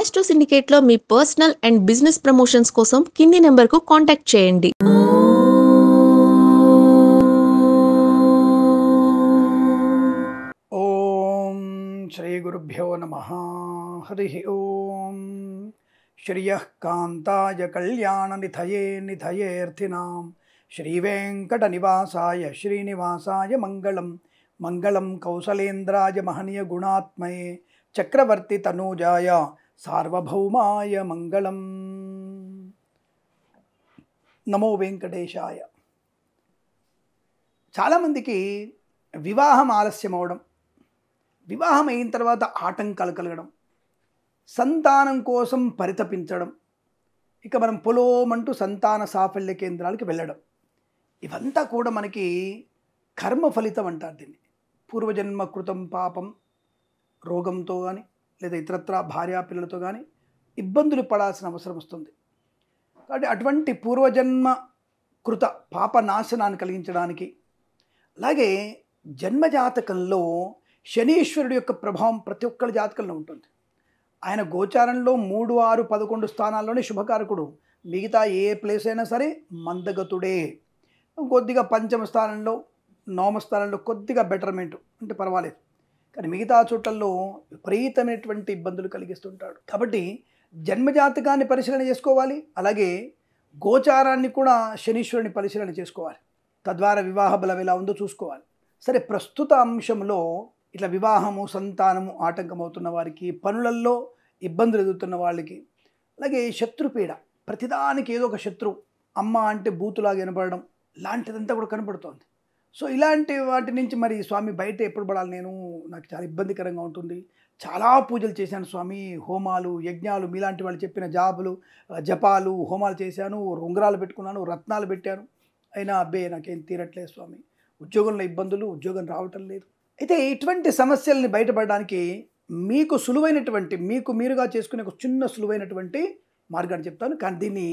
Astro సిండికేట్లో మీ personal and business promotions కోసం కింది నెంబర్కు కాంటాక్ట్ చేయండి. ఓం శ్రీ గురుభ్యో నమః. హరి ఓం. శ్రియః కాంతాయ కళ్యాణనిధయే నిధయేర్థినాం శ్రీవేంకట నివాసాయ శ్రీనివాసాయ మంగళం. మంగళం కౌసలేంద్రాయ మహనీయ గుణాత్మయే చక్రవర్తి తనూజాయ సార్వభౌమాయ మంగళం. నమో వెంకటేశాయ. చాలామందికి వివాహం ఆలస్యం అవడం, వివాహం అయిన తర్వాత ఆటంకాలు కలగడం, సంతానం కోసం పరితపించడం, ఇక మనం పొలోమంటూ సంతాన సాఫల్య కేంద్రాలకు వెళ్ళడం, ఇవంతా కూడా మనకి కర్మ ఫలితం అంటారు. దీన్ని పూర్వజన్మ కృతం పాపం, రోగంతో కానీ లేదా ఇతరత్ర భార్యాపిల్లలతో కానీ ఇబ్బందులు పడాల్సిన అవసరం వస్తుంది. కాబట్టి అటువంటి పూర్వజన్మ కృత పాప నాశనాన్ని కలిగించడానికి, అలాగే జన్మజాతకంలో శనీశ్వరుడు యొక్క ప్రభావం ప్రతి ఒక్కరి జాతకంలో ఉంటుంది. ఆయన గోచారంలో 3, 6, 11 స్థానాల్లోనే శుభకారకుడు. మిగతా ఏ ప్లేస్ అయినా సరే మందగతుడే. కొద్దిగా పంచమ స్థానంలో, నవమ స్థానంలో కొద్దిగా బెటర్మెంట్ అంటే పర్వాలేదు, కానీ మిగతా చోట్లలో విపరీతమైనటువంటి ఇబ్బందులు కలిగిస్తుంటాడు. కాబట్టి జన్మజాతకాన్ని పరిశీలన చేసుకోవాలి, అలాగే గోచారాన్ని కూడా శనీశ్వరుని పరిశీలన చేసుకోవాలి. తద్వారా వివాహ బలం ఎలా ఉందో చూసుకోవాలి. సరే, ప్రస్తుత అంశంలో ఇట్లా వివాహము, సంతానము ఆటంకమవుతున్న వారికి, పనులల్లో ఇబ్బందులు ఎదుగుతున్న వాళ్ళకి, అలాగే శత్రుపీడ, ప్రతిదానికి ఏదో ఒక శత్రువు, అమ్మ అంటే బూతులాగా వినపడడం లాంటిదంతా కూడా కనపడుతోంది. సో ఇలాంటి వాటి నుంచి మరి స్వామి బయట ఎప్పుడు పడాలి, నాకు చాలా ఇబ్బందికరంగా ఉంటుంది, చాలా పూజలు చేశాను స్వామి, హోమాలు, యజ్ఞాలు, మీలాంటి వాళ్ళు చెప్పిన జపాలు, హోమాలు చేశాను, ఉంగరాలు పెట్టుకున్నాను, రత్నాలు పెట్టాను, అయినా అబ్బే నాకేం తీరట్లేదు స్వామి, ఉద్యోగంలో ఇబ్బందులు, ఉద్యోగం రావటం లేదు. అయితే ఇటువంటి సమస్యల్ని బయటపడడానికి మీకు సులువైనటువంటి, మీకు మీరుగా చేసుకునే ఒక చిన్న సులువైనటువంటి మార్గాన్ని చెప్తాను. కానీ దీన్ని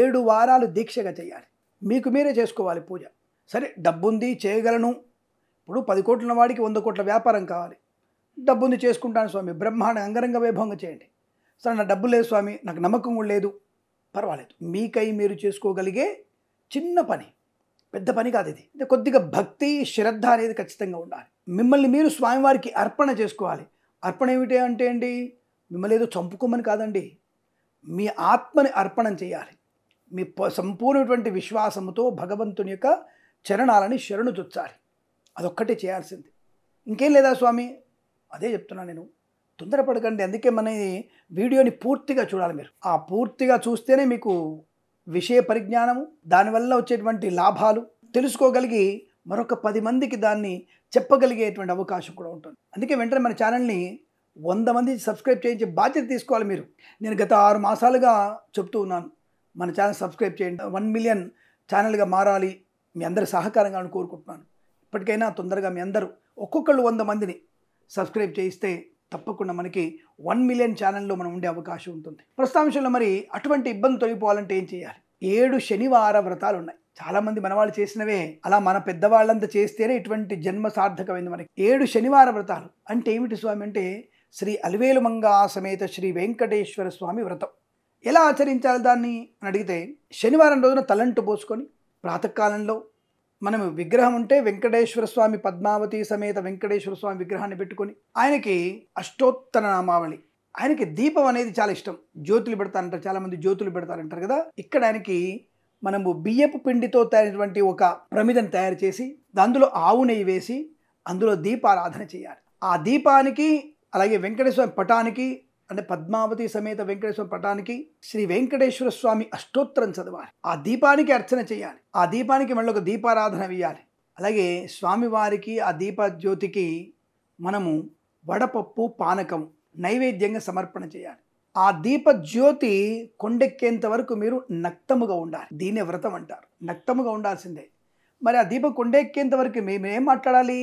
7 వారాలు దీక్షగా చేయాలి. మీకు మీరే చేసుకోవాలి పూజ. సరే, డబ్బుంది చేయగలను, ఇప్పుడు 10 కోట్ల వాడికి 100 కోట్ల వ్యాపారం కావాలి, డబ్బుంది చేసుకుంటాను స్వామి, బ్రహ్మాండ అంగరంగ వైభవంగా చేయండి. సరే, నా డబ్బు లేదు స్వామి, నాకు నమ్మకం కూడా లేదు, పర్వాలేదు. మీకై మీరు చేసుకోగలిగే చిన్న పని, పెద్ద పని కాదు ఇది. అంటే కొద్దిగా భక్తి, శ్రద్ధ అనేది ఖచ్చితంగా ఉండాలి. మిమ్మల్ని మీరు స్వామివారికి అర్పణ చేసుకోవాలి. అర్పణ ఏమిటి అంటే అండి, మిమ్మల్ని ఏదో చంపుకోమని కాదండి, మీ ఆత్మని అర్పణం చేయాలి. మీ సంపూర్ణటువంటి విశ్వాసముతో భగవంతుని యొక్క చరణాలని శరణు చొచ్చాలి. అదొక్కటే చేయాల్సింది, ఇంకేం లేదా స్వామి? అదే చెప్తున్నా నేను, తొందరపడకండి. అందుకే మన వీడియోని పూర్తిగా చూడాలి. మీరు ఆ పూర్తిగా చూస్తేనే మీకు విషయ పరిజ్ఞానము, దానివల్ల వచ్చేటువంటి లాభాలు తెలుసుకోగలిగి మరొక 10 మందికి దాన్ని చెప్పగలిగేటువంటి అవకాశం కూడా ఉంటుంది. అందుకే వెంటనే మన ఛానల్ని 100 మంది సబ్స్క్రైబ్ చేయించే బాధ్యత తీసుకోవాలి మీరు. నేను గత 6 మాసాలుగా చెప్తూ ఉన్నాను, మన ఛానల్ సబ్స్క్రైబ్ చేయండి, 1 మిలియన్ ఛానల్గా మారాలి, మీ అందరి సహకారంగా కోరుకుంటున్నాను. ఇప్పటికైనా తొందరగా మీ అందరూ ఒక్కొక్కళ్ళు 100 మందిని సబ్స్క్రైబ్ చేయిస్తే తప్పకుండా మనకి 1 మిలియన్ ఛానల్లో మనం ఉండే అవకాశం ఉంటుంది. ప్రస్తుతాంశంలో మరి అటువంటి ఇబ్బంది తొలగిపోవాలంటే ఏం చేయాలి? 7 శనివార వ్రతాలు ఉన్నాయి. చాలామంది మనవాళ్ళు చేసినవే, అలా మన పెద్దవాళ్ళంతా చేస్తేనే ఇటువంటి జన్మ సార్థకమైంది మనకి. 7 శనివార వ్రతాలు అంటే ఏమిటి స్వామి అంటే, శ్రీ అలివేలు మంగా సమేత శ్రీ వెంకటేశ్వర స్వామి వ్రతం. ఎలా ఆచరించాలి దాన్ని అని అడిగితే, శనివారం రోజున తలంటు పోసుకొని ప్రాతకాలంలో మనం విగ్రహం ఉంటే వెంకటేశ్వర స్వామి, పద్మావతి సమేత వెంకటేశ్వర స్వామి విగ్రహాన్ని పెట్టుకొని ఆయనకి అష్టోత్తర నామావళి, ఆయనకి దీపం అనేది చాలా ఇష్టం, జ్యోతులు పెడతారంటారు, చాలామంది జ్యోతులు పెడతారంటారు కదా. ఇక్కడ ఆయనకి మనము బియ్యపు పిండితో తయారైనటువంటి ఒక ప్రమిదను తయారు చేసి అందులో ఆవు నెయ్యి వేసి అందులో దీపారాధన చేయాలి. ఆ దీపానికి, అలాగే వెంకటేశ్వర పటానికి, అంటే పద్మావతి సమేత వెంకటేశ్వర పటానికి శ్రీ వెంకటేశ్వర స్వామి అష్టోత్తరం చదవాలి. ఆ దీపానికి అర్చన చేయాలి. ఆ దీపానికి మళ్ళీ ఒక దీపారాధన వేయాలి. అలాగే స్వామివారికి ఆ దీప జ్యోతికి మనము వడపప్పు, పానకం నైవేద్యంగా సమర్పణ చేయాలి. ఆ దీప జ్యోతి కొండెక్కేంత వరకు మీరు నక్తముగా ఉండాలి. దీన్నే వ్రతం అంటారు, నక్తముగా ఉండాల్సిందే. మరి ఆ దీపం కొండెక్కేంత వరకు మేమేం మాట్లాడాలి?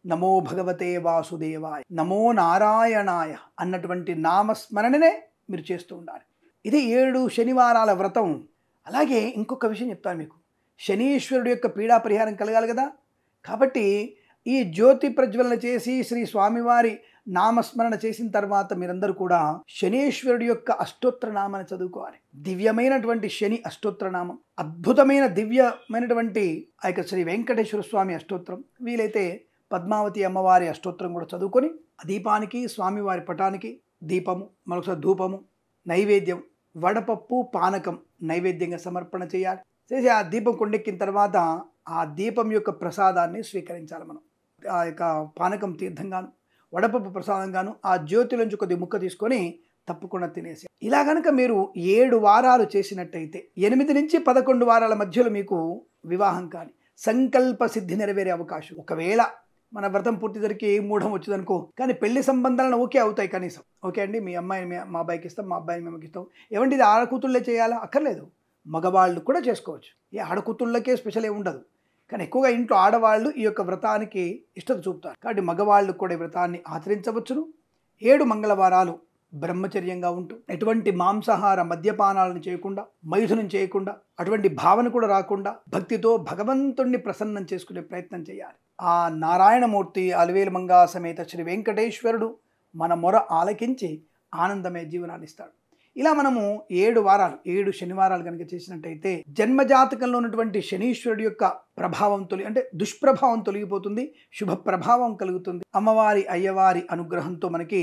నమో భగవతే వాసుదేవాయ, నమో నారాయణాయ అన్నటువంటి నామస్మరణనే మీరు చేస్తూ ఉండాలి. ఇది 7 శనివారాల వ్రతం. అలాగే ఇంకొక విషయం చెప్తాను మీకు, శనీశ్వరుడు యొక్క పీడా పరిహారం కలగాలి కదా. కాబట్టి ఈ జ్యోతి ప్రజ్వలన చేసి శ్రీ స్వామివారి నామస్మరణ చేసిన తర్వాత మీరందరూ కూడా శనీశ్వరుడి యొక్క అష్టోత్తర నామాన్ని చదువుకోవాలి. దివ్యమైనటువంటి శని అష్టోత్తర నామం, అద్భుతమైన దివ్యమైనటువంటి ఆ యొక్క శ్రీ వెంకటేశ్వర స్వామి అష్టోత్తరం, వీలైతే పద్మావతి అమ్మవారి అష్టోత్తరం కూడా చదువుకొని ఆ దీపానికి, స్వామివారి పటానికి దీపము, మరొకసారి ధూపము, నైవేద్యం, వడపప్పు, పానకం నైవేద్యంగా సమర్పణ చేయాలి. చేసి ఆ దీపం కొండెక్కిన తర్వాత ఆ దీపం యొక్క ప్రసాదాన్ని స్వీకరించాలి. మనం ఆ యొక్క పానకం తీర్థంగాను, వడపప్పు ప్రసాదంగాను ఆ జ్యోతిలోంచి కొద్ది ముక్క తీసుకొని తప్పకుండా తినేసి, ఇలా కనుక మీరు 7 వారాలు చేసినట్టయితే 8 నుంచి 11 వారాల మధ్యలో మీకు వివాహం కానీ సంకల్ప సిద్ధి నెరవేరే అవకాశం. ఒకవేళ మన వ్రతం పూర్తి జరిగి మూఢం వచ్చిందనుకో, కానీ పెళ్లి సంబంధాలను ఓకే అవుతాయి కనీసం. ఓకే అండి, మీ అమ్మాయిని మా అబ్బాయికి ఇస్తాం, మా అబ్బాయిని మేము ఇస్తాం. ఏమంటే ఇది ఆడకూతుళ్ళే చేయాలా? అక్కర్లేదు, మగవాళ్ళు కూడా చేసుకోవచ్చు. ఈ ఆడకూతుళ్ళకే స్పెషల్ ఏమి ఉండదు, కానీ ఎక్కువగా ఇంట్లో ఆడవాళ్ళు ఈ యొక్క వ్రతానికి ఇష్టత చూపుతారు. కాబట్టి మగవాళ్ళు కూడా ఈ వ్రతాన్ని ఆచరించవచ్చును. 7 మంగళవారాలు బ్రహ్మచర్యంగా ఉంటూ ఎటువంటి మాంసాహార మద్యపానాలను చేయకుండా, మైథునం చేయకుండా, అటువంటి భావన కూడా రాకుండా భక్తితో భగవంతుణ్ణి ప్రసన్నం చేసుకునే ప్రయత్నం చేయాలి. ఆ నారాయణమూర్తి అలివేలు మంగా సమేత శ్రీ వెంకటేశ్వరుడు మన మొర ఆలకించి ఆనందమే జీవనాన్ని ఇస్తాడు. ఇలా మనము 7 వారాలు 7 శనివారాలు కనుక చేసినట్టయితే జన్మజాతకంలో ఉన్నటువంటి శనీశ్వరుడి యొక్క ప్రభావం అంటే దుష్ప్రభావం తొలగిపోతుంది, శుభ ప్రభావం కలుగుతుంది. అమ్మవారి అయ్యవారి అనుగ్రహంతో మనకి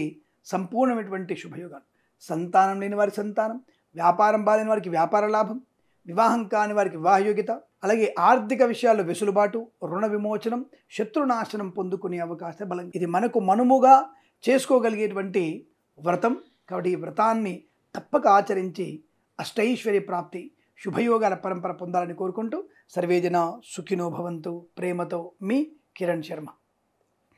సంపూర్ణమైనటువంటి శుభయోగాలు, సంతానం లేని వారి సంతానం, వ్యాపారం బాలేని వారికి వ్యాపార లాభం, వివాహం కాని వారికి వివాహయోగ్యత, అలాగే ఆర్థిక విషయాల్లో వెసులుబాటు, రుణ విమోచనం, శత్రునాశనం పొందుకునే అవకాశం బలం. ఇది మనకు మనుముగా చేసుకోగలిగేటువంటి వ్రతం. కాబట్టి ఈ వ్రతాన్ని తప్పక ఆచరించి అష్టైశ్వర్య ప్రాప్తి, శుభయోగాల పరంపర పొందాలని కోరుకుంటూ సర్వేజన సుఖినో భవంతు. ప్రేమతో మీ కిరణ్ శర్మ.